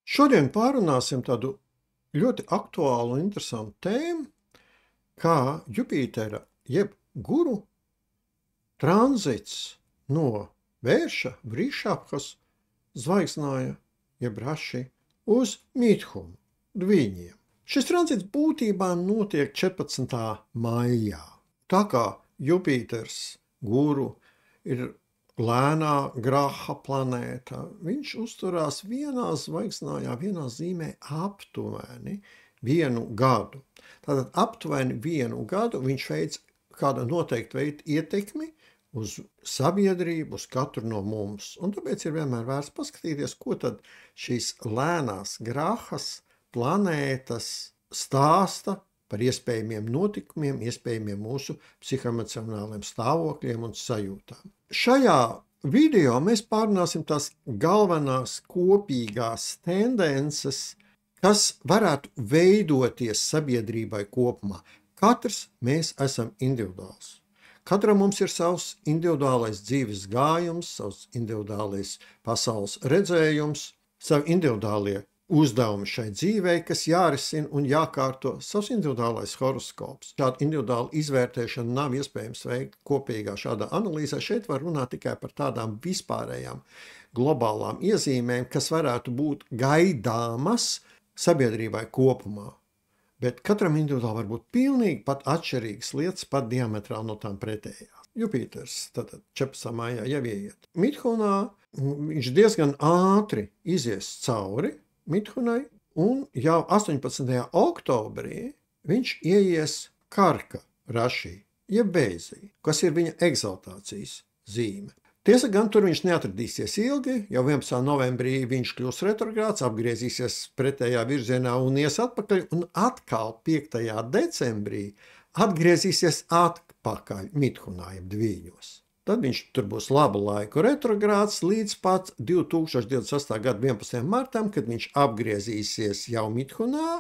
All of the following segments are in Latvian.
Šodien pārunāsim tādu ļoti aktuālu un interesantu tēmu, kā Jupitera jeb Guru tranzits no Vērša, Vrišabhas zvaigznāja jeb Raši uz Midhunu, Dviņiem. Šis tranzits būtībā notiek 14. maijā. Tā kā Jupiters Guru ir lēnā graha planēta, viņš uzturās vienā zvaigznājā, vienā zīmē aptuveni 1 gadu. Tātad aptuveni 1 gadu viņš veic kāda noteikta veida ietekmi uz sabiedrību, uz katru no mums. Un tāpēc ir vienmēr vērts paskatīties, ko tad šīs lēnās grahas planētas stāsta par iespējamiem notikumiem, iespējamiem mūsu psihoemocionāliem stāvokļiem un sajūtām. Šajā video mēs pārunāsim tās galvenās kopīgās tendences, kas varētu veidoties sabiedrībai kopumā. Katrs mēs esam individuāls. Katram mums ir savs individuālais dzīves gājums, savs individuālais pasaules redzējums, savi individuālie uzdevumi šai dzīvei, kas jārisina un jākārto, savs individuālais horoskops. Šādu individuālu izvērtēšanu nav iespējams veikt kopīgā šādā analīzē. Šeit var runāt tikai par tādām vispārējām globālām iezīmēm, kas varētu būt gaidāmas sabiedrībai kopumā. Bet katram individuāli var būt pilnīgi pat atšķirīgas lietas, pat diametrāli no tām pretējās. Jupiters tātad 14. maijā jau ieiet Midhunā, viņš diezgan ātri izies cauri Midhunai, un jau 18. oktobrī viņš ieies Karka Rašī, jeb Bēzī, kas ir viņa egzaltācijas zīme. Tiesa gan tur viņš neatradīsies ilgi, jau 11. novembrī viņš kļūs retrogrāds, apgriezīsies pretējā virzienā un ies atpakaļ, un atkal 5. decembrī atgriezīsies atpakaļ Midhunā, jeb Dviņos. Tad viņš tur būs labu laiku retrogrāds līdz pat 2028. gada 11. martam, kad viņš apgriezīsies jau Midhunā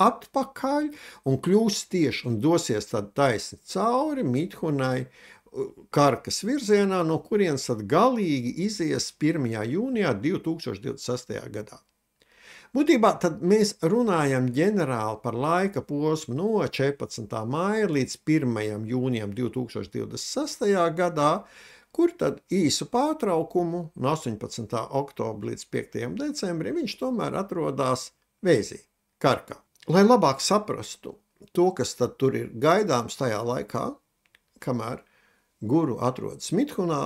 atpakaļ un kļūs tieši un dosies tad taisni cauri Midhunai Karkas virzienā, no kurienes tad galīgi izies 1. jūnijā 2026. gadā. Būtībā tad mēs runājam ģenerāli par laika posmu no 14. māja līdz 1. jūnijam 2026. gadā, kur tad īsu pārtraukumu no 18. oktobra līdz 5. decembrim viņš tomēr atrodas Vēzī, Karkā. Lai labāk saprastu to, kas tad tur ir gaidāms tajā laikā, kamēr Guru atrodas Midhunā,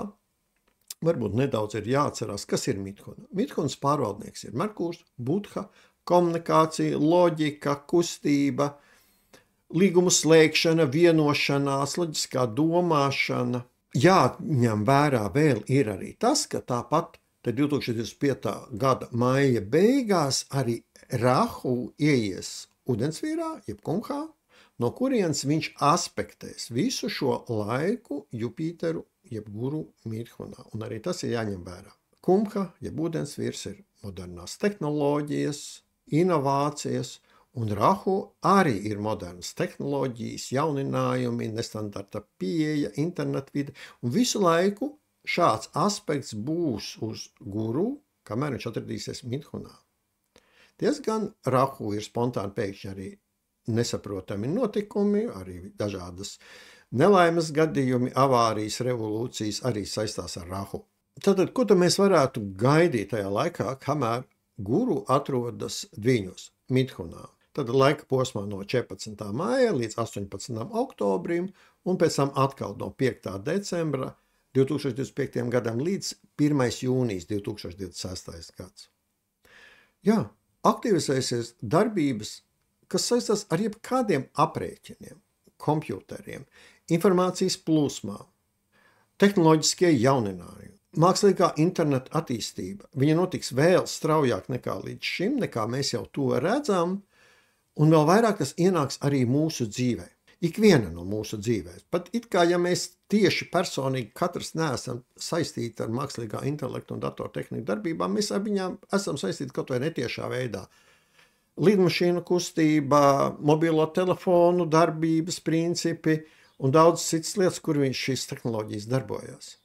varbūt nedaudz ir jāatcerās, kas ir Midhuna. Midhunas pārvaldnieks ir Merkurs, Buddha, komunikācija, loģika, kustība, līgumu slēgšana, vienošanās, loģiskā domāšana. Jāņem vērā vēl ir arī tas, ka tāpat 2025. gada maija beigās arī Rahu ieies ūdensvīrā, jeb Kumhā, no kurienes viņš aspektēs visu šo laiku Jupiteru, jeb Guru Midhunā. Un arī tas ir jāņem vērā. Kumha, jeb ūdensvīrs, ir modernās tehnoloģijas, inovācijas, un Rahu arī ir modernas tehnoloģijas, jauninājumi, nestandarta pieeja, internetvide, un visu laiku šāds aspekts būs uz Guru, kamēr viņš atradīsies Midhunā. Diezgan Rahu ir spontāni pēkšņi arī nesaprotami notikumi, arī dažādas nelaimes gadījumi, avārijas, revolūcijas arī saistās ar Rahu. Tātad, ko tad mēs varētu gaidīt tajā laikā, kamēr Guru atrodas Dviņos, Midhunā? Tad laika posmā no 14. māja līdz 18. oktobrim, un pēc tam atkal no 5. decembra 2025. gadam līdz 1. jūnijas 2026. gads. Jā, aktivizēsies darbības, kas saistās ar jebkādiem aprēķiniem, kompjuteriem, informācijas plūsmām, tehnoloģiskie jauninājumi, mākslīgā interneta attīstība. Viņa notiks vēl straujāk nekā līdz šim, nekā mēs jau to redzam, un vēl vairāk tas ienāks arī mūsu dzīvē. Ikviena no mūsu dzīvēm. Pat it kā, ja mēs tieši personīgi katrs neesam saistīti ar mākslīgā intelektu un datortehniku darbībām, mēs ar viņām esam saistīti kaut vai netiešā veidā. Lidmašīnu kustība, mobilo telefonu darbības principi un daudz citas lietas, kur šīs tehnoloģijas darbojas.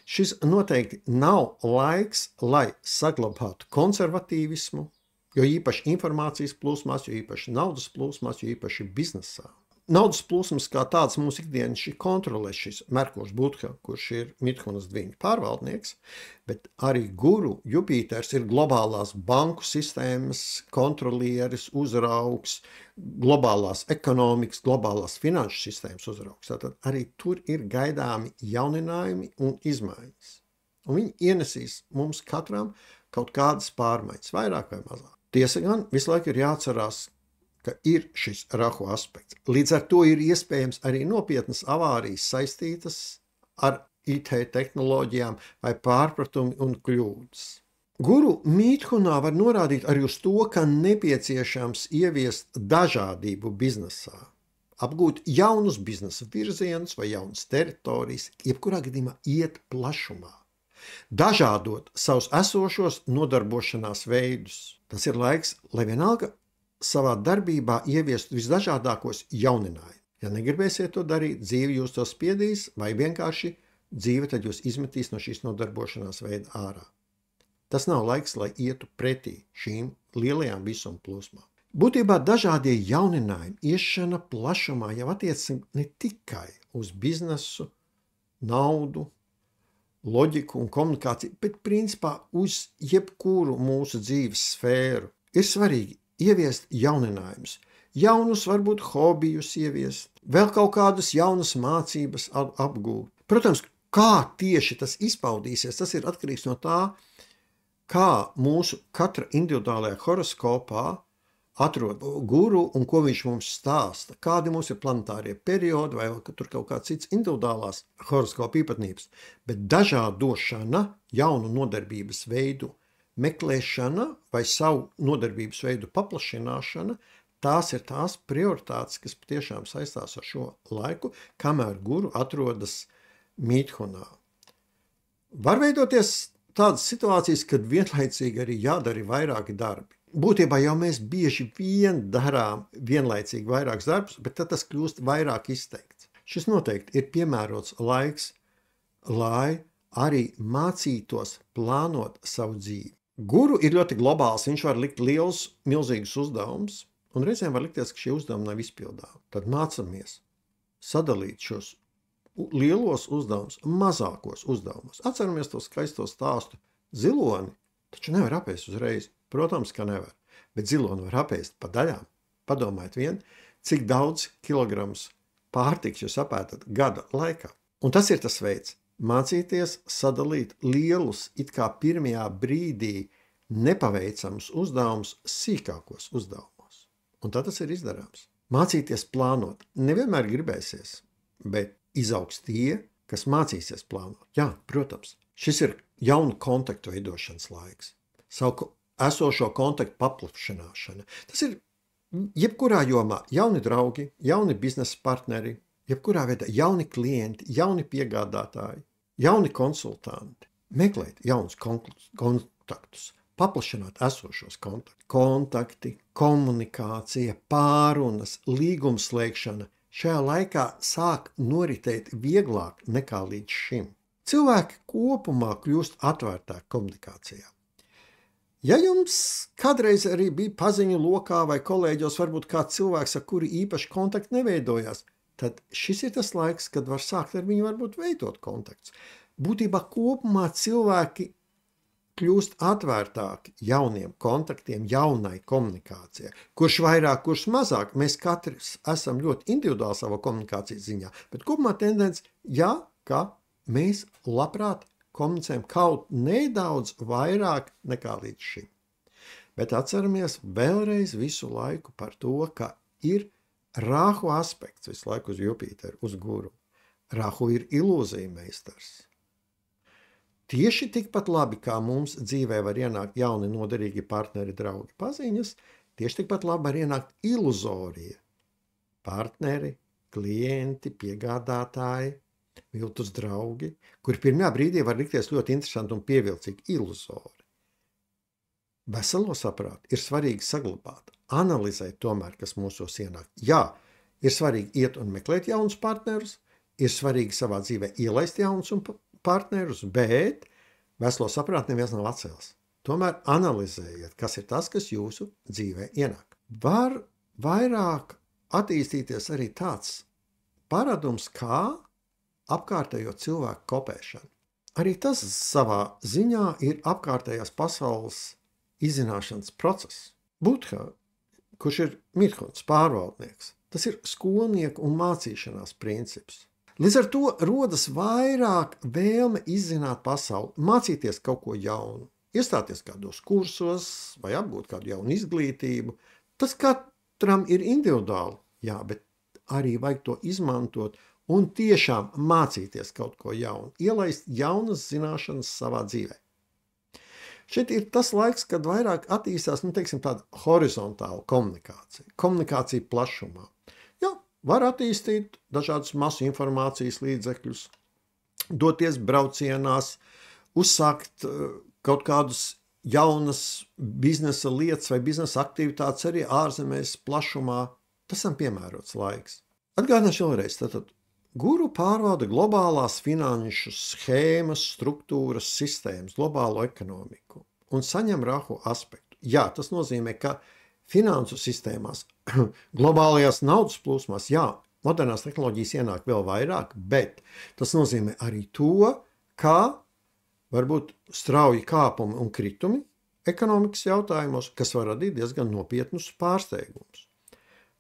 Šis noteikti nav laiks, lai saglabātu konservatīvismu, Jo īpaši informācijas plūsmās, jo īpaši naudas plūsmās, jo īpaši biznesā. Naudas plūsmas kā tāds mūsu ikdienas kontrolē šis Merkurs Budha, kurš ir Midhunas dviņu pārvaldnieks, bet arī Guru Jupiters ir globālās banku sistēmas kontrolieris, uzraugs, globālās ekonomikas, globālās finanšu sistēmas uzraugs. Tātad arī tur ir gaidāmi jauninājumi un izmaiņas. Un viņi ienesīs mums katram kaut kādas pārmaiņas, vairāk vai mazāk. Tiesa gan, visu laiku ir jāatcerās, ka ir šis Rahu aspekts. Līdz ar to ir iespējams arī nopietnas avārijas saistītas ar IT tehnoloģijām vai pārpratumi un kļūdas. Guru Midhunā var norādīt arī uz to, ka nepieciešams ieviest dažādību biznesā, apgūt jaunus biznesa virzienus vai jaunas teritorijas, jebkurā gadījumā iet plašumā, dažādot savus esošos nodarbošanās veidus. Tas ir laiks, lai vienalga savā darbībā ieviestu visdažādākos jauninājumus. Ja negribēsiet to darīt, dzīve jūs to spiedīs, vai vienkārši dzīve tad jūs izmetīs no šīs nodarbošanās veida ārā. Tas nav laiks, lai ietu pretī šīm lielajām visuma plūsmām. Būtībā dažādie jauninājumi, iešana plašumā jau attiecas ne tikai uz biznesu, naudu, loģiku un komunikāciju, bet principā uz jebkuru mūsu dzīves sfēru. Ir svarīgi ieviest jauninājumus, jaunus varbūt hobijus ieviest, vēl kaut kādas jaunas mācības apgūt. Protams, kā tieši tas izpaudīsies, tas ir atkarīgs no tā, kā mūsu katra individuālajā horoskopā atrod guru un ko viņš mums stāsta, kādi mums ir planetārie periodi vai tur kaut kāds cits individuālās horoskopa īpatnības, bet dažādošana, jaunu nodarbības veidu meklēšana vai savu nodarbības veidu paplašināšana, tās ir tās prioritātes, kas patiešām saistās ar šo laiku, kamēr guru atrodas Midhunā. Var veidoties tādas situācijas, kad vienlaicīgi arī jādara vairāki darbi. Būtībā jau mēs bieži vien darām vienlaicīgi vairākus darbus, bet tad tas kļūst vairāk izteikts. Šis noteikti ir piemērots laiks, lai arī mācītos plānot savu dzīvi. Guru ir ļoti globāls, viņš var likt liels, milzīgus uzdevumus, un reizēm var likties, ka šie uzdevumi nav izpildāmi. Tad mācamies sadalīt šos lielos uzdevumus mazākos uzdevumos. Atceramies to skaisto stāstu. Ziloni taču nevar apēst uzreiz. Protams, ka nevar, bet ziloni var apēst pa daļām. Padomājiet vien, cik daudz kilogramus pārtiks jūs apētat gada laikā. Un tas ir tas veids. Mācīties sadalīt lielus, it kā pirmajā brīdī nepaveicamus uzdevumus sīkākos uzdevumos. Un tad tas ir izdarāms. Mācīties plānot nevienmēr gribēsies, bet izaugs tie, kas mācīsies plānot. Jā, protams, šis ir jaunu kontaktu veidošanas laiks. Savu esošo kontaktu paplašināšana. Tas ir jebkurā jomā jauni draugi, jauni biznesa partneri, jebkurā veidā jauni klienti, jauni piegādātāji, jauni konsultanti. Meklēt jaunus kontaktus, paplašināt esošos kontaktus. Kontakti, komunikācija, pārunas, līgumslēgšana šajā laikā sāk noritēt vieglāk nekā līdz šim. Cilvēki kopumā kļūst atvērtāk komunikācijā. Ja jums kādreiz arī bija paziņu lokā vai kolēģos varbūt kāds cilvēks, ar kuru īpaši kontakti neveidojās, tad šis ir tas laiks, kad var sākt ar viņu varbūt veidot kontaktus. Būtībā kopumā cilvēki kļūst atvērtāki jauniem kontaktiem, jaunai komunikācijai. Kurš vairāk, kurš mazāk, mēs katrs esam ļoti individuāli savā komunikācijas ziņā, bet kopumā tendence, jā, ka mēs labprāt komunicējam kaut nedaudz vairāk nekā līdz šim. Bet atceramies vēlreiz visu laiku par to, ka ir Rahu aspekts visu laiku uz Jupiteru, uz Guru. Rahu ir ilūzija meistars. Tieši tikpat labi, kā mums dzīvē var ienākt jauni noderīgi partneri, draugi, paziņas, tieši tikpat labi var ienākt iluzorija. Partneri, klienti, piegādātāji, viltus draugi, kuri pirmajā brīdī var likties ļoti interesanti un pievilcīgi iluzori. Veselo saprātu ir svarīgi saglabāt, analizēt tomēr, kas mūsos ienāk. Jā, ir svarīgi iet un meklēt jaunus partnerus, ir svarīgi savā dzīvē ielaist jaunus partnerus, bet veselo saprātu neviens nav atcēlis. tomēr analizējiet, kas ir tas, kas jūsu dzīvē ienāk. Var vairāk attīstīties arī tāds paradums kā apkārtējo cilvēku kopēšana. Arī tas savā ziņā ir apkārtējās pasaules izzināšanas process. Buddha, kurš ir Midhunas pārvaldnieks, tas ir skolnieku un mācīšanās princips. Līdz ar to rodas vairāk vēlme izzināt pasauli, mācīties kaut ko jaunu, iestāties kādos kursos vai apgūt kādu jaunu izglītību. Tas katram ir individuāli, jā, bet arī vajag to izmantot un tiešām mācīties kaut ko jaunu, ielaist jaunas zināšanas savā dzīvē. Šeit ir tas laiks, kad vairāk attīstās, tāda horizontāla komunikācija plašumā. Jā, var attīstīt dažādus masu informācijas līdzekļus, doties braucienās, uzsākt kaut kādus jaunas biznesa lietas vai biznesa aktivitātes arī ārzemēs plašumā. Tas ir piemērots laiks. Atgādināšu vēlreiz, tātad guru pārvalda globālās finanšu schēmas, struktūras, sistēmas, globālo ekonomiku un saņem rahu aspektu. Jā, tas nozīmē, ka finansu sistēmās, globālajās naudas plūsmās, jā, modernās tehnoloģijas ienāk vēl vairāk, bet tas nozīmē arī to, kā varbūt strauji kāpumi un kritumi ekonomikas jautājumos, kas var radīt diezgan nopietnus pārsteigumus.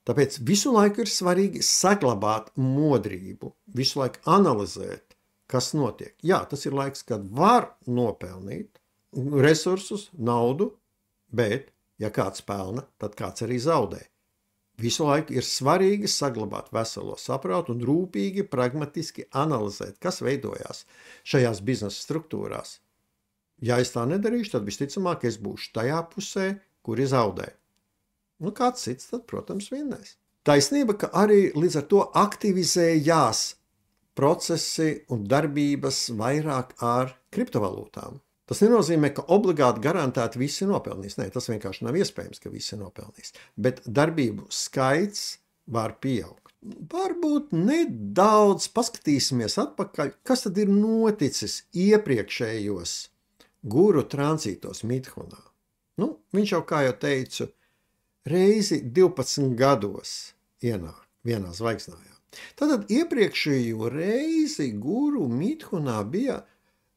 Tāpēc visu laiku ir svarīgi saglabāt modrību, visu laiku analizēt, kas notiek. Jā, tas ir laiks, kad var nopelnīt resursus, naudu, bet, ja kāds pelna, tad kāds arī zaudē. Visu laiku ir svarīgi saglabāt veselo saprātu un rūpīgi, pragmatiski analizēt, kas veidojās šajās biznesa struktūrās. Ja es tā nedarīšu, tad visticamāk es būšu tajā pusē, kuri zaudē. Kāds cits tad, protams, vinnēs. Taisnība, ka arī līdz ar to aktivizējās procesi un darbības vairāk ar kriptovalūtām. Tas nenozīmē, ka obligāti garantēti visi nopelnīs. Nē, tas vienkārši nav iespējams, ka visi nopelnīs. Bet darbību skaits var pieaugt. Varbūt nedaudz paskatīsimies atpakaļ, kas tad ir noticis iepriekšējos guru tranzītos Midhunā. Viņš jau, kā jau teicu, reizi 12 gados ienāk vienā zvaigznājā. Tātad iepriekšējo reizi guru Midhunā bija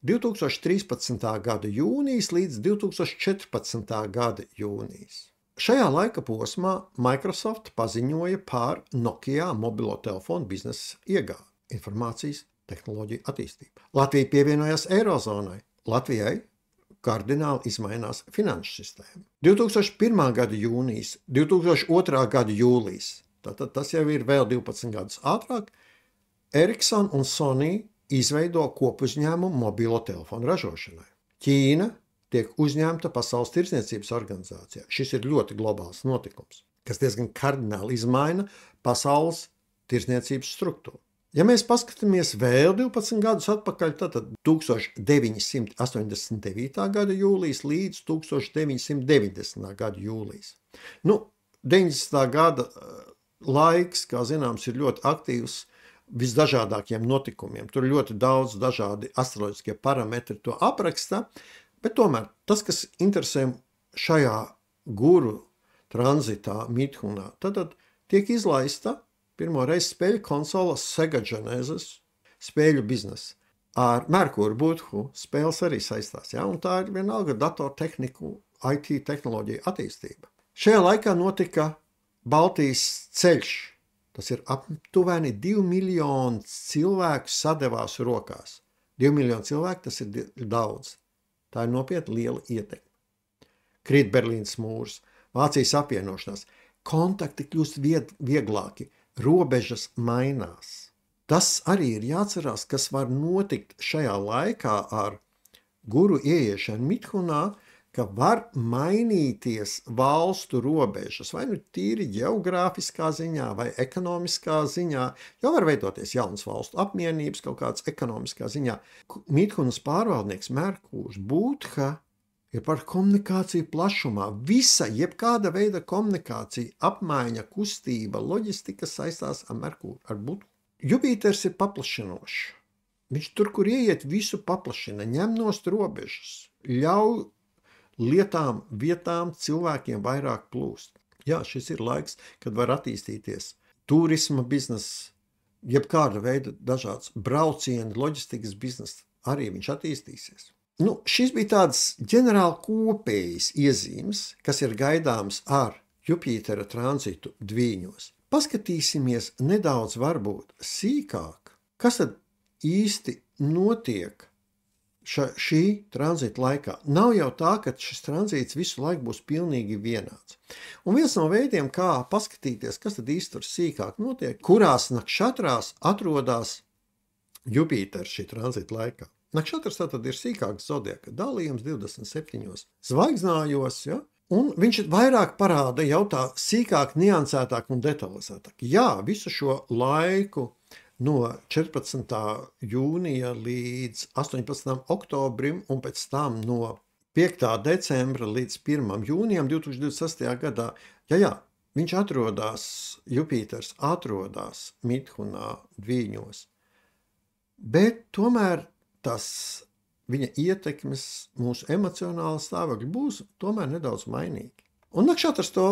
2013. gada jūnijas līdz 2014. gada jūnijas. Šajā laika posmā Microsoft paziņoja par Nokia mobilo telefonu biznesa iegādi, informācijas tehnoloģiju attīstību. Latvija pievienojās Eirozonai. Latvijai kardināli izmainās finanšu sistēma. 2001. gada jūnijas, 2002. gada jūlijas, tātad tas jau ir vēl 12 gadus ātrāk, Ericsson un Sony izveido kopuzņēmumu mobilo telefonu ražošanai. Ķīna tiek uzņemta Pasaules tirdzniecības organizācijā. Šis ir ļoti globāls notikums, kas diezgan kardināli izmaina pasaules tirdzniecības struktūru. Ja mēs paskatāmies vēl 12 gadus atpakaļ, tad 1989. gada jūlijas līdz 1990. gada jūlijas. 90. gada laiks, kā zināms, ir ļoti aktīvs visdažādākiem notikumiem. Tur ļoti daudz dažādi astroloģiskie parametri to apraksta, bet tomēr tas, kas interesē šajā guru tranzitā Midhunā, tad tiek izlaista pirmo reizi spēļu konsola Sega Genesis spēļu biznesa. Ar Merkuru Buddhu spēles arī saistās, ja? Un tā ir vienalga datortehniku, IT tehnoloģiju attīstība. Šajā laikā notika Baltijas ceļš. Tas ir aptuveni 2 miljoni cilvēku sadevās rokās. 2 miljoni cilvēku, tas ir daudz. Tā ir nopietna liela ietekme. Krīt Berlīnas mūrs, Vācijas apvienošanās, kontakti kļūst vieglāki, robežas mainās. Tas arī ir jāatcerās, kas var notikt šajā laikā ar guru ieiešanu Midhunā, ka var mainīties valstu robežas, vai tīri geogrāfiskā ziņā, vai ekonomiskā ziņā, jau var veidoties jaunas valstu apmienības kaut kādas ekonomiskā ziņā. Midhunas pārvaldnieks Merkurs Buddha ir par komunikāciju plašumā. Visa, jebkāda veida komunikācija, apmaiņa, kustība, loģistika saistās ar Merkuru, ar Buddhu. Jupiters ir paplašinošs. Viņš tur, kur ieiet, visu paplašina, ņem nost robežas, ļauj lietām, vietām, cilvēkiem vairāk plūst. Jā, šis ir laiks, kad var attīstīties turisma bizness, jebkāda veida dažāds braucieni, loģistikas bizness, arī viņš attīstīsies. Šis bija tāds ģenerāli kopējas iezīmes, kas ir gaidāms ar Jupitera tranzitu Dvīņos. Paskatīsimies nedaudz varbūt sīkāk, kas tad īsti notiek šī tranzīta laikā. Nav jau tā, ka šis tranzīts visu laiku būs pilnīgi vienāds. Un viens no veidiem, kā paskatīties, kas tad īsti tur sīkāk notiek, kurās nakšatrās atrodas Jupiters šī tranzīta laikā. Nakšatrs tātad ir sīkāks zodiaka dalījums 27 zvaigznājos, ja? Un viņš vairāk parāda jau tā sīkāk, niansētāk un detalizētāk. Jā, visu šo laiku no 14. jūnija līdz 18. oktobrim un pēc tam no 5. decembra līdz 1. jūnijam 2026. gadā. Jā, viņš Jupiters atrodas Midhunā Dvīņos, bet tomēr viņa ietekmes mūsu emocionāla stāvokļa būs tomēr nedaudz mainīgi. Un nakšatrs to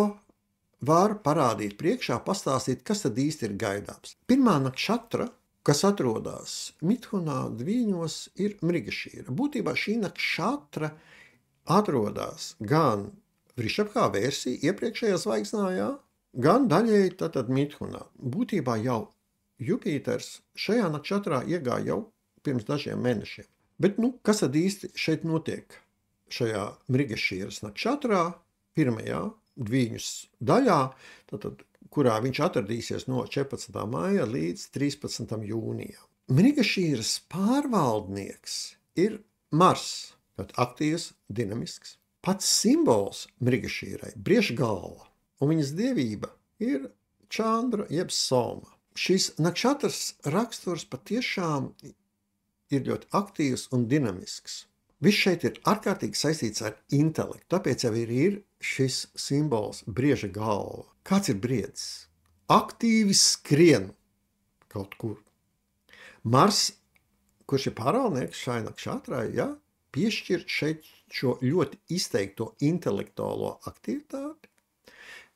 var parādīt priekšā, pastāstīt, kas tad īsti ir gaidāms. Pirmā nakšatra, kas atrodas Midhunā Dvīņos, ir Mrigašīra. Būtībā šī nakšatra atrodas gan Vrišabhā versija iepriekšējā zvaigznājā, gan daļēji tātad Midhunā. Būtībā jau Jupiters šajā nakšatrā iegāja jau pirms dažiem mēnešiem. Bet kas tad īsti šeit notiek? Šajā Mrigašīras nakšatrā, pirmajā Dvīņus daļā, tātad, kurā viņš atradīsies no 14. māja līdz 13. jūnijam. Mrigašīras pārvaldnieks ir Mars, tad aktīvs, dinamisks. Pats simbols Mrigašīrai - briežgalva, un viņas dievība ir Čandra jeb Soma. Šis nakšatrs raksturs patiešām ir ļoti aktīvs un dinamisks. Viss šeit ir ārkārtīgi saistīts ar intelektu, tāpēc jau ir šis simbols brieža galva. Kāds ir briedis? Aktīvi skrien kaut kur. Mars, kurš ir pārvaldnieks šai nakšatrai, ja, piešķir šeit šo ļoti izteikto intelektuālo aktivitāti,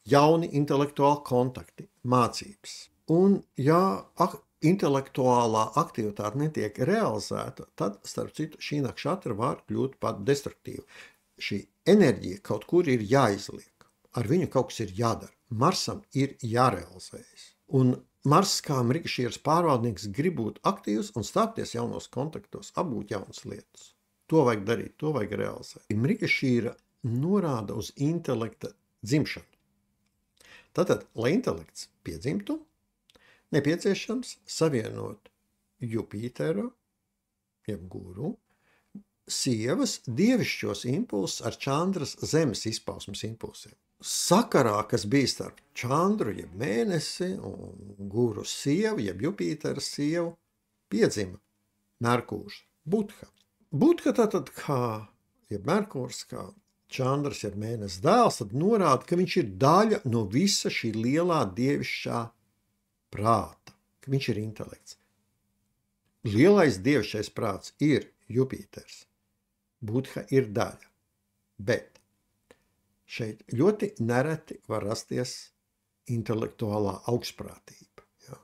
jauni intelektuāli kontakti, mācības. Un, ja intelektuālā aktivitāte netiek realizēta, tad, starp citu, šī nakšatra var kļūt pat destruktīva. Šī enerģija kaut kur ir jāizliek. Ar viņu kaut kas ir jādara. Marsam ir jārealizējas. Un Mars, kā Mrigašīras pārvaldnieks, grib būt aktīvs un stāties jaunos kontaktos, apgūt jaunas lietas. To vajag darīt, to vajag realizēt. Mrigašīra norāda uz intelekta dzimšanu. Tātad, lai intelekts piedzimtu, nepieciešams savienot Jupiteru, jeb guru, sievas dievišķos impulsus ar Čandras zemes izpausmes impulsiem. Sakarā, kas bija starp Čandru, jeb mēnesi, un guru sievu, jeb Jupitera sievu, piedzima Merkūrs, Budha. Budha tātad kā, jeb Merkūrs, kā Čandras, jeb mēnesis dēls, tad norāda, ka viņš ir daļa no visa šī lielā dievišķā prāta, ka viņš ir intelekts. Lielais dievišķais prāts ir Jupiters. Budha ir daļa, bet šeit ļoti nereti var rasties intelektuālā augstprātība. Ja?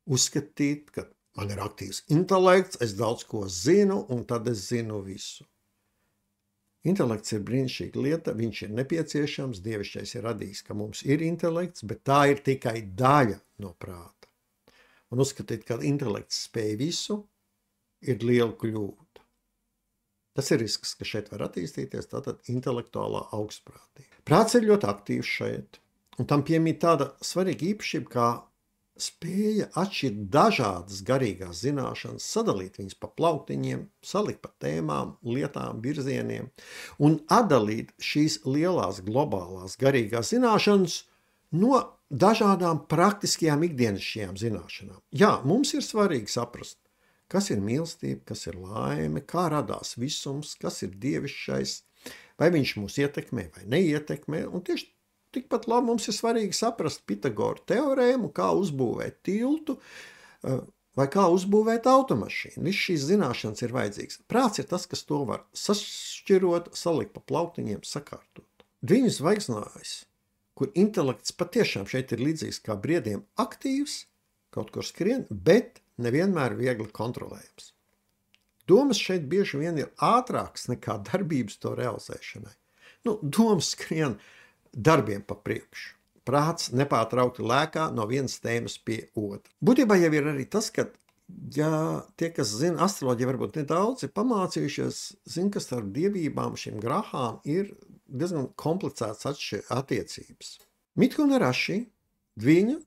Uzskatīt, ka man ir aktīvs intelekts, es daudz ko zinu, un tad es zinu visu. Intelekts ir brīnišķīga lieta, viņš ir nepieciešams, dievišķais ir radījis, ka mums ir intelekts, bet tā ir tikai daļa no prāta. Un uzskatīt, ka intelekts spēj visu, ir liela kļūda. Tas ir risks, ka šeit var attīstīties tātad intelektuālā augstprātība. Prāts ir ļoti aktīvs šeit, un tam piemīt tāda svarīga īpašība, kā spēja atšķirt dažādas garīgās zināšanas, sadalīt viņas pa plauktiņiem, salikt pa tēmām, lietām, virzieniem un atdalīt šīs lielās globālās garīgās zināšanas no dažādām praktiskajām ikdienišķajām zināšanām. Jā, mums ir svarīgi saprast, kas ir mīlestība, kas ir laime, kā radās visums, kas ir dievišķais, vai viņš mūs ietekmē vai neietekmē, un tieši tikpat labi mums ir svarīgi saprast Pitagora teorēmu, kā uzbūvēt tiltu vai kā uzbūvēt automašīnu. Viss šīs zināšanas ir vajadzīgas. Prāts ir tas, kas to var sašķirot, salikt pa plauktiņiem, sakārtot. Dviņu zvaigznājs, kur intelekts patiešām šeit ir līdzīgs kā briediem aktīvs, kaut kur skrien, bet nevienmēr viegli kontrolējams. Domas šeit bieži vien ir ātrākas nekā darbības to realizēšanai. Domas skrien darbiem pa priekšu. Prāts nepārtraukti lēkā no vienas tēmas pie otra. Būtībā jau ir arī tas, ka tie, kas zina astroloģiju, varbūt nedaudz ir pamācījušies, zina, ka starp dievībām šīm grahām ir diezgan komplicētas attiecības. Mithuna Raši, dviņu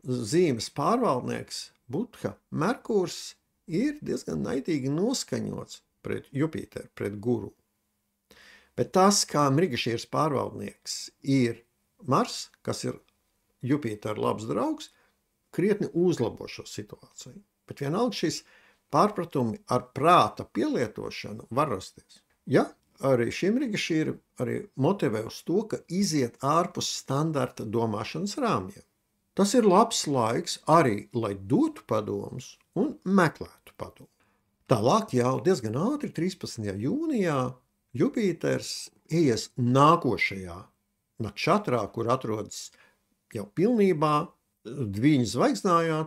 zīmes pārvaldnieks, Budha, Merkurs, ir diezgan naidīgi noskaņots pret Jupiteru, pret guru. Bet tas, kā Mrigašīras pārvaldnieks ir Mars, kas ir Jupitera labs draugs, krietni uzlabo šo situāciju. Bet vienalga šīs pārpratumi ar prāta pielietošanu var rasties. Ja arī šī Mrigašīra arī motivē uz to, ka iziet ārpus standarta domāšanas rāmjiem. Tas ir labs laiks arī, lai dotu padomus un meklētu padomu. Tālāk jau diezgan ātri 13. jūnijā Jupiters ies nākošajā nakšatrā, kur atrodas jau pilnībā dviņu zvaigznājā,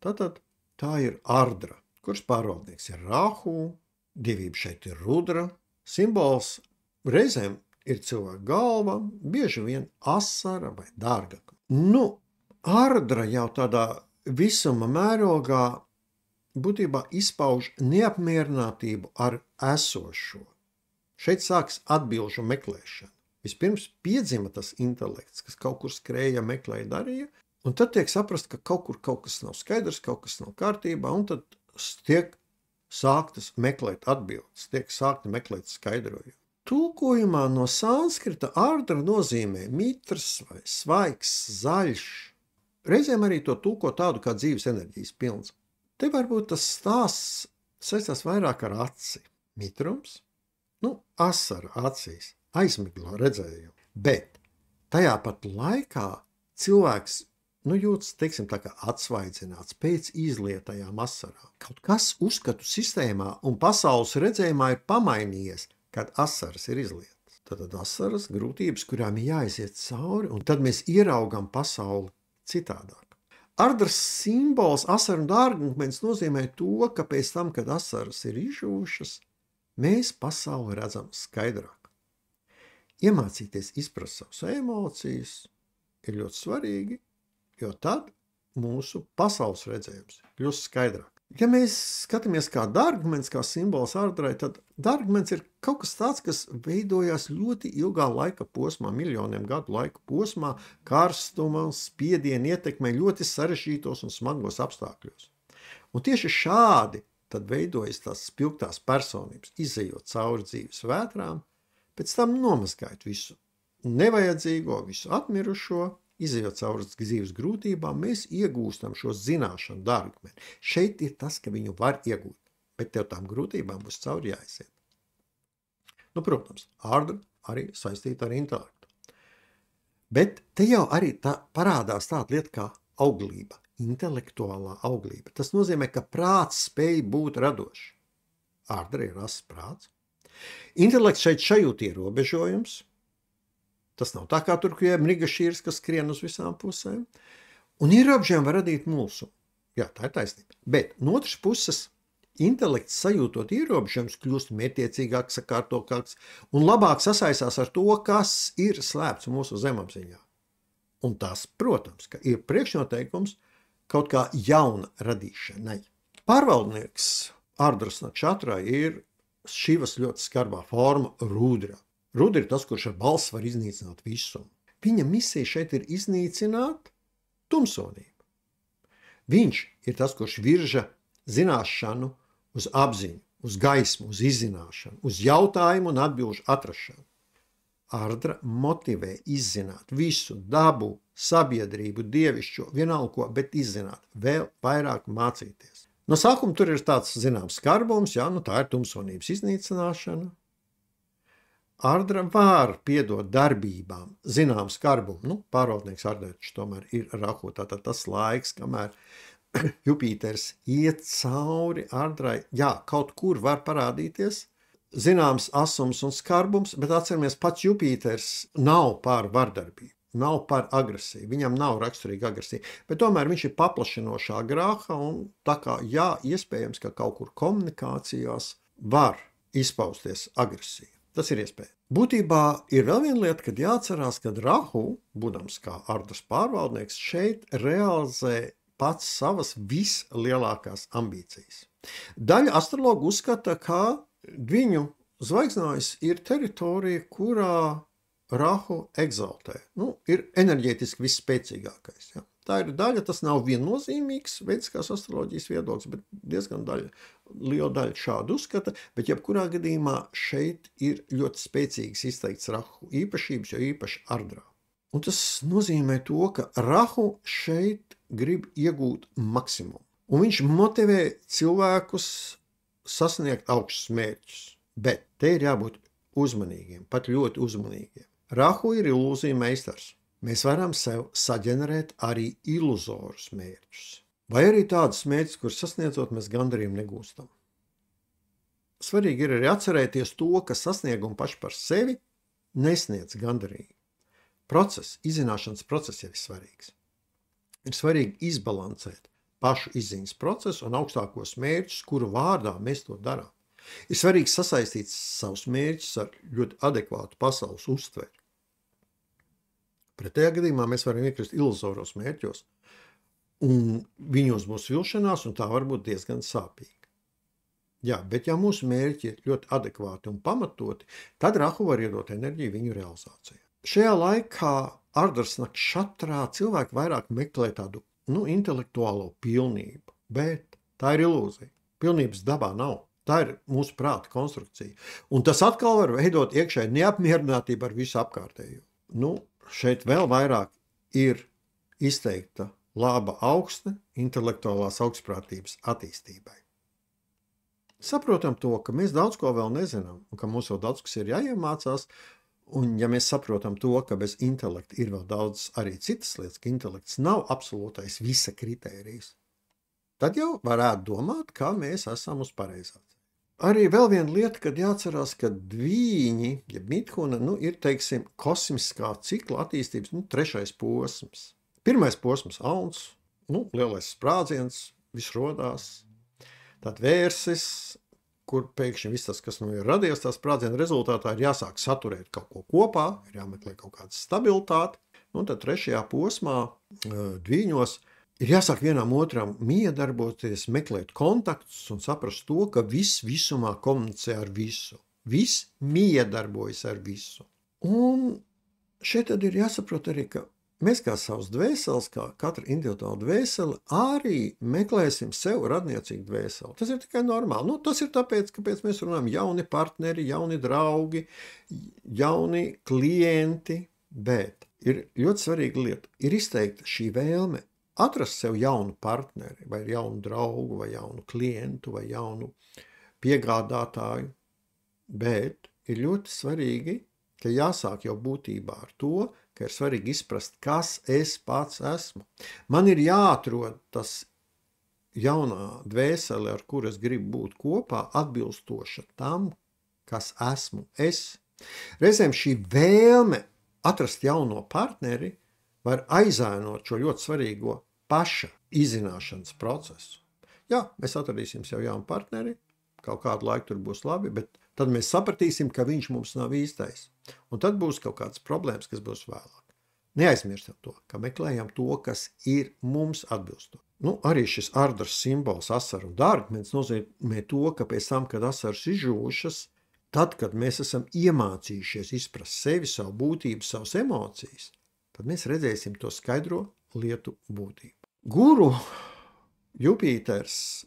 tātad tā ir Ardra, kurš pārvaldnieks ir Rahu, dievība šeit ir Rudra, simbols reizēm ir cilvēka galva, bieži vien asara vai dārgaka. Ardra jau tādā visuma mērogā būtībā izpauž neapmierinātību ar esošo. Šeit sāks atbilžu meklēšana. Vispirms piedzima tas intelekts, kas kaut kur skrēja, meklēja, darīja, un tad tiek saprast, ka kaut kur kaut kas nav skaidrs, kaut kas nav kārtībā, un tad tiek sāktas meklēt atbildes, tiek sākti meklēt skaidrojumu. Tulkojumā no sanskrita Ardra nozīmē mitrs vai svaigs, zaļš. Reizēm arī to tulko tādu kā dzīves enerģijas pilns. Te varbūt tas stāsts saistās vairāk ar aci. Mitrums, asara acīs, aizmiglo redzējumu. Bet tajā pat laikā cilvēks jūtas, teiksim, tā kā atsvaidzināts pēc izlietajām asarām. Kaut kas uzskatu sistēmā un pasaules redzējumā ir pamainījies, kad asaras ir izlietas. Tad asaras grūtības, kurām ir jāiziet cauri, un tad mēs ieraugam pasauli citādāk. Ardras simbols asaru un dārgakmens nozīmē to, ka pēc tam, kad asaras ir izžūšas, mēs pasauli redzam skaidrāk. Iemācīties izprast savas emocijas ir ļoti svarīgi, jo tad mūsu pasaules redzējums kļūst skaidrāk. Ja mēs skatāmies kā dārgakmens, kā simbols Ardrai, tad dārgakmens ir kaut kas tāds, kas veidojās ļoti ilgā laika posmā, miljoniem gadu laika posmā, karstuma, spiediena ietekmē ļoti sarežģītos un smagos apstākļos. Un tieši šādi tad veidojas tās spilgtās personības, izejot cauri dzīves vētrām, pēc tam nomazgājot visu nevajadzīgo, visu atmirušo, izejot cauri dzīves grūtībām, mēs iegūstam šo zināšanu dārgakmeni. Šeit ir tas, ka viņu var iegūt, bet tev tām grūtībām būs cauri jāiziet. Protams, Ardra arī saistīta ar intelektu. Bet te jau arī parādās tāda lieta kā auglība, intelektuālā auglība. Tas nozīmē, ka prāts spēj būt radošs. Ardra ir rasts prāts. Intelekts šeit sajūt ierobežojums. Tas nav tā kā tur, kur ir Mrigašīras, kas skrien uz visām pusēm. Un ierobežojumi var radīt mulsumu. Jā, tā ir taisnība. Bet no otras puses, intelekts sajūtot ierobežojumus kļūst mērķiecīgāks, sakārtotāks un labāk sasaistās ar to, kas ir slēpts mūsu zemapziņā. Un tas, protams, ka ir priekšnoteikums kaut kā jauna radīšanai. Pārvaldnieks Ardras nakšatrai ir Šivas ļoti skarbā forma Rudra. Rudra ir tas, kurš ar balsi var iznīcināt visumu. Viņa misija šeit ir iznīcināt tumsonību. Viņš ir tas, kurš virža zināšanu uz apziņu, uz gaismu, uz izzināšanu, uz jautājumu un atbilžu atrašanu. Ardra motivē izzināt visu dabu, sabiedrību, dievišķo, vienalga ko, bet izzināt, vēl vairāk mācīties. No sākuma tur ir tāds zināms skarbums, tā ir tumsonības iznīcināšana. Ardra var piedot darbībām zinām skarbumu. Pārvaldnieks Ardra tomēr ir Rahu, tātad tas laiks, kamēr Jupīters iet cauri ardrai. Jā, kaut kur var parādīties zināms asums un skarbums, bet atceramies, pats Jupīters nav par vardarbību, nav par agresiju. Viņam nav raksturīga agresija, bet tomēr viņš ir paplašinošā grāha un tā kā, jā, iespējams, ka kaut kur komunikācijās var izpausties agresija. Tas ir iespējams. Būtībā ir vēl viena lieta, kad jāatcerās, ka Rahu, būdams kā ardras pārvaldnieks, šeit realizē pats savas vislielākās ambīcijas. Daļa astrologu uzskata, ka viņu zvaigznājs ir teritorija, kurā Rahu egzaltē. Ir enerģētiski visspēcīgākais. Ja? Tā ir daļa, tas nav viennozīmīgs veidiskās astroloģijas viedoklis, bet diezgan liela daļa šādu uzskata, bet jebkurā gadījumā šeit ir ļoti spēcīgs izteikts Rahu īpašības, jo īpaši ardrā. Un tas nozīmē to, ka Rahu šeit grib iegūt maksimumu. Un viņš motivē cilvēkus sasniegt augstus mērķus, bet te ir jābūt uzmanīgiem, pat ļoti uzmanīgiem. Rahu ir ilūzija meistars. Mēs varam sev saģenerēt arī iluzorus mērķus. Vai arī tādus mērķus, kurus sasniedzot, mēs gandarījumu negūstam. Svarīgi ir arī atcerēties to, ka sasniegumi paši par sevi nesniedz gandarījumu. Izzināšanas process ir svarīgs. Ir svarīgi izbalansēt pašu izziņas procesu un augstākos mērķus, kuru vārdā mēs to darām. Ir svarīgi sasaistīt savus mērķus ar ļoti adekvātu pasaules uztveri. Pretējā gadījumā mēs varam iekrist iluzoros mērķos, un viņos būs vilšanās, un tā var būt diezgan sāpīga. Jā, bet ja mūsu mērķi ir ļoti adekvāti un pamatoti, tad Rahu var iedot enerģiju viņu realizācijai. Šajā laikā ardras nakšatrā cilvēki vairāk meklē tādu intelektuālo pilnību, bet tā ir ilūzija. Pilnības dabā nav. Tā ir mūsu prāta konstrukcija. Un tas atkal var veidot iekšēju neapmierinātību ar visu apkārtējo. Šeit vēl vairāk ir izteikta laba augsta intelektuālās augstprātības attīstībai. Saprotam to, ka mēs daudz ko vēl nezinām, un ka mums vēl daudz kas ir jāiemācās, un ja mēs saprotam to, ka bez intelekta ir vēl daudz arī citas lietas, ka intelekts nav absolūtais visa kritērijs, tad jau varētu domāt, kā mēs esam uz pareizā ceļa. Arī vēl viena lieta, kad jāatcerās, ka dvīņi, ja Midhuna, ir, teiksim, kosmiskā cikla attīstības, 3. posms. 1. posms – Alns, lielais sprādziens, viss rodās. Tad vērsis, kur pēkšņi viss tas, kas ir radies, tā sprādziena rezultātā ir jāsāk saturēt kaut ko kopā, ir jāmeklē kaut kāda stabilitāte. Tad 3. posmā dvīņos ir jāsāk vienam otram miedarboties, meklēt kontaktus un saprast to, ka viss visumā komunicē ar visu. Viss miedarbojas ar visu. Un šeit tad ir jāsaprot arī, ka mēs kā savas dvēseles, kā katra individuāla dvēsele, arī meklēsim sev radniecīgu dvēseli. Tas ir tikai normāli. Tas ir tāpēc, kāpēc mēs runājam jauni partneri, jauni draugi, jauni klienti, bet ir ļoti svarīga lieta. Ir izteikta šī vēlme atrast sev jaunu partneri, vai jaunu draugu, vai jaunu klientu, vai jaunu piegādātāju, bet ir ļoti svarīgi, ka jāsāk jau būtībā ar to, ka ir svarīgi izprast, kas es pats esmu. Man ir jāatrod tas jaunā dvēsele, ar kuru es gribu būt kopā, atbilstoša tam, kas esmu es. Reizēm šī vēlme atrast jauno partneri var aizēnot šo ļoti svarīgo paša izzināšanas procesu. Jā, mēs atradīsim sev jaunu partneri, kaut kādu laiku tur būs labi, bet tad mēs sapratīsim, ka viņš mums nav īstais. Un tad būs kaut kādas problēmas, kas būs vēlāk. Neaizmirstam to, ka meklējam to, kas ir mums atbilstoši. Arī šis ardras simbols asaru un dārgakmens nozīmē to, ka pēc tam, kad asaras izžūšas, tad, kad mēs esam iemācījušies izprast sevi, savu būtību, savas emocijas, tad mēs redzēsim to skaidro lietu būtību. Guru Jupīters,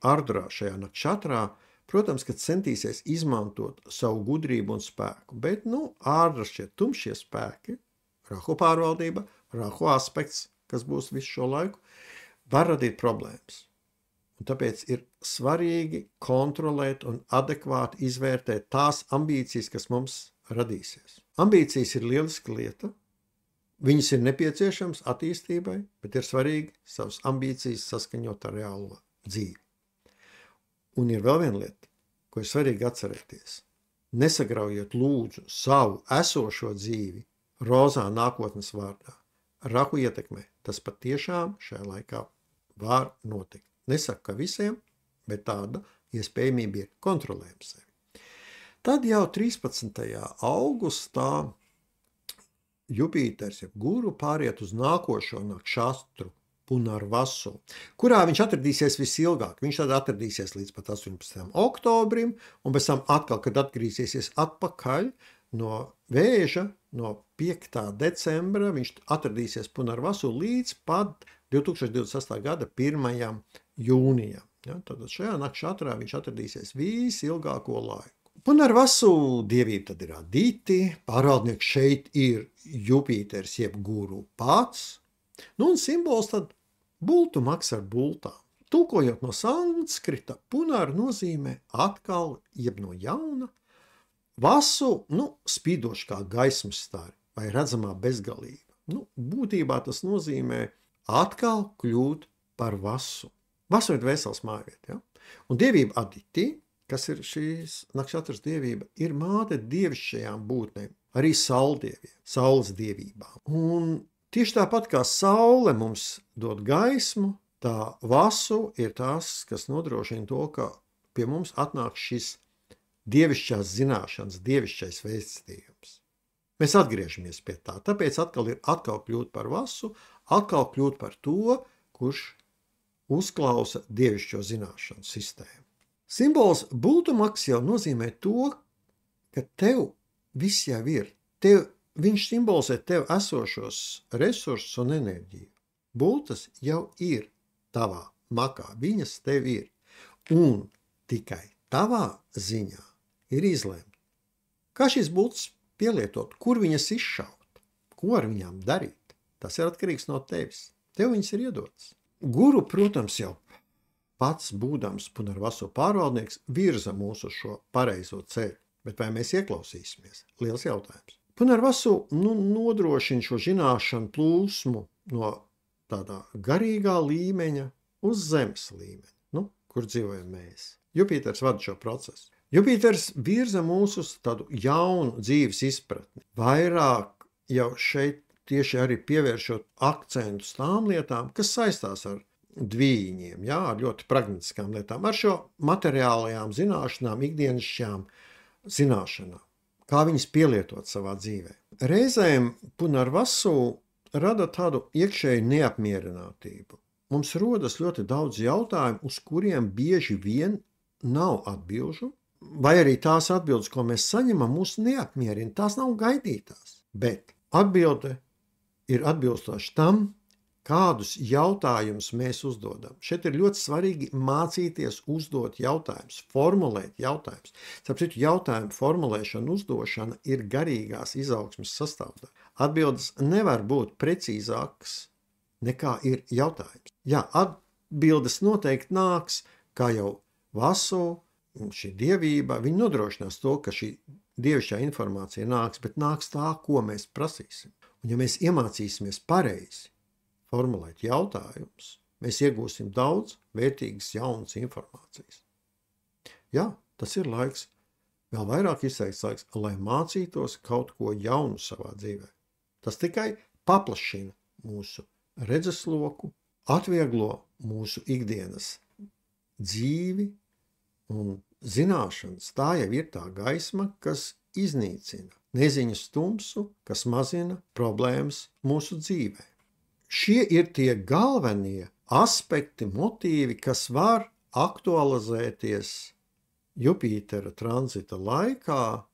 ardrā šajā nakšatrā, protams, kad centīsies izmantot savu gudrību un spēku, bet, ārdra šie tumšie spēki, Rahu pārvaldība, Rahu aspekts, kas būs visu šo laiku, var radīt problēmas. Un tāpēc ir svarīgi kontrolēt un adekvāti izvērtēt tās ambīcijas, kas mums radīsies. Ambīcijas ir lieliska lieta, Viņas ir nepieciešams attīstībai, bet ir svarīgi savas ambīcijas saskaņot ar reālo dzīvi. Un ir vēl viena lieta, ko ir svarīgi atcerēties. Nesagraujiet lūdzu savu esošo dzīvi rozā nākotnes vārdā. Rahu ietekmē, tas patiešām šajā laikā var notikt. Nesaku, ka visiem, bet tāda iespējamība ir kontrolējama sevi. Tad jau 13. augustā Jupīters, jeb Guru, pāriet uz nākošo nakšastru Punarvasu, kurā viņš atradīsies visilgāk. Viņš tad atradīsies līdz pat 18. oktobrim, un pēc tam atkal, kad atgriezīsies atpakaļ no Vēža, no 5. decembra, viņš atradīsies Punarvasu līdz pat 2028. gada 1. jūnijam. Ja, tad šajā nakšatrā viņš atradīsies visilgāko laiku. Punarvasu dievība tad ir Aditi, pārvaldnieks šeit ir Jupīters jeb Guru pats, un simbols tad bultu maks ar bultām. Tulkojot no sanskrita, punar nozīmē atkal jeb no jauna, vasu, spīdoši kā gaismas stari vai redzamā bezgalība. Būtībā tas nozīmē atkal kļūt par vasu. Vasu ir dvēseles mājvieta, ja? Un dievība Aditi, kas ir šīs nakšatras dievība, ir māte dievišķajām būtnēm, arī saules dievībām. Un tieši tāpat kā saule mums dod gaismu, tā vasu ir tas, kas nodrošina to, ka pie mums atnāk šis dievišķās zināšanas, dievišķais vēstījums. Mēs atgriežamies pie tā, tāpēc atkal kļūt par vasu, atkal kļūt par to, kurš uzklausa dievišķo zināšanu sistēmu. Simbols bultumaks jau nozīmē to, ka tev viss jau ir. Viņš simbolizē tev esošos resursus un enerģiju. Bultas jau ir tavā makā, viņas tev ir. Un tikai tavā ziņā ir izlemt, kā šīs bultas pielietot, kur viņas izšaut, ko ar viņām darīt. Tas ir atkarīgs no tevis. Tev viņas ir iedotas. Guru, protams, jau pats būdams Punarvasu pārvaldnieks virza mūsu šo pareizo ceļu, bet vai mēs ieklausīsimies? Liels jautājums. Punarvasu nodrošina šo zināšanu plūsmu no tādā garīgā līmeņa uz zemes līmeņa, kur dzīvojam mēs. Jupīters vada šo procesu. Jupīters virza mūsu uz tādu jaunu dzīves izpratni. Vairāk jau šeit tieši arī pievēršot akcentus tām lietām, kas saistās ar dvīņiem, ar ļoti pragmatiskām lietām, ar šo materiālajām zināšanām, ikdienišķām zināšanām, kā viņas pielietot savā dzīvē. Reizēm Punarvasu rada tādu iekšēju neapmierinātību. Mums rodas ļoti daudz jautājumu, uz kuriem bieži vien nav atbilžu, vai arī tās atbildes, ko mēs saņemam, mūs neapmierina, tās nav gaidītās. Bet atbilde ir atbilstoši tam, kādus jautājumus mēs uzdodam. Šeit ir ļoti svarīgi mācīties uzdot jautājumus, formulēt jautājumus. Tāpēc jautājumu formulēšana, uzdošana ir garīgās izaugsmes sastāvdaļa. Atbildes nevar būt precīzākas nekā ir jautājums. Jā, atbildes noteikti nāks, kā jau Vasu, šī dievība, viņi nodrošinās to, ka šī dievišķā informācija nāks, bet nāks tā, ko mēs prasīsim. Un ja mēs iemācīsimies pareizi formulēt jautājumus, mēs iegūsim daudz vērtīgas jaunas informācijas. Jā, tas ir laiks, vēl vairāk izteikts laiks, lai mācītos kaut ko jaunu savā dzīvē. Tas tikai paplašina mūsu redzesloku, atvieglo mūsu ikdienas dzīvi un zināšanas. Tā jau ir tā gaisma, kas iznīcina neziņas tumsu, kas mazina problēmas mūsu dzīvē. Šie ir tie galvenie aspekti, motīvi, kas var aktualizēties Jupītera tranzita laikā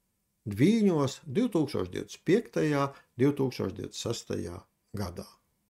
dvīņos 2025. 2026. gadā.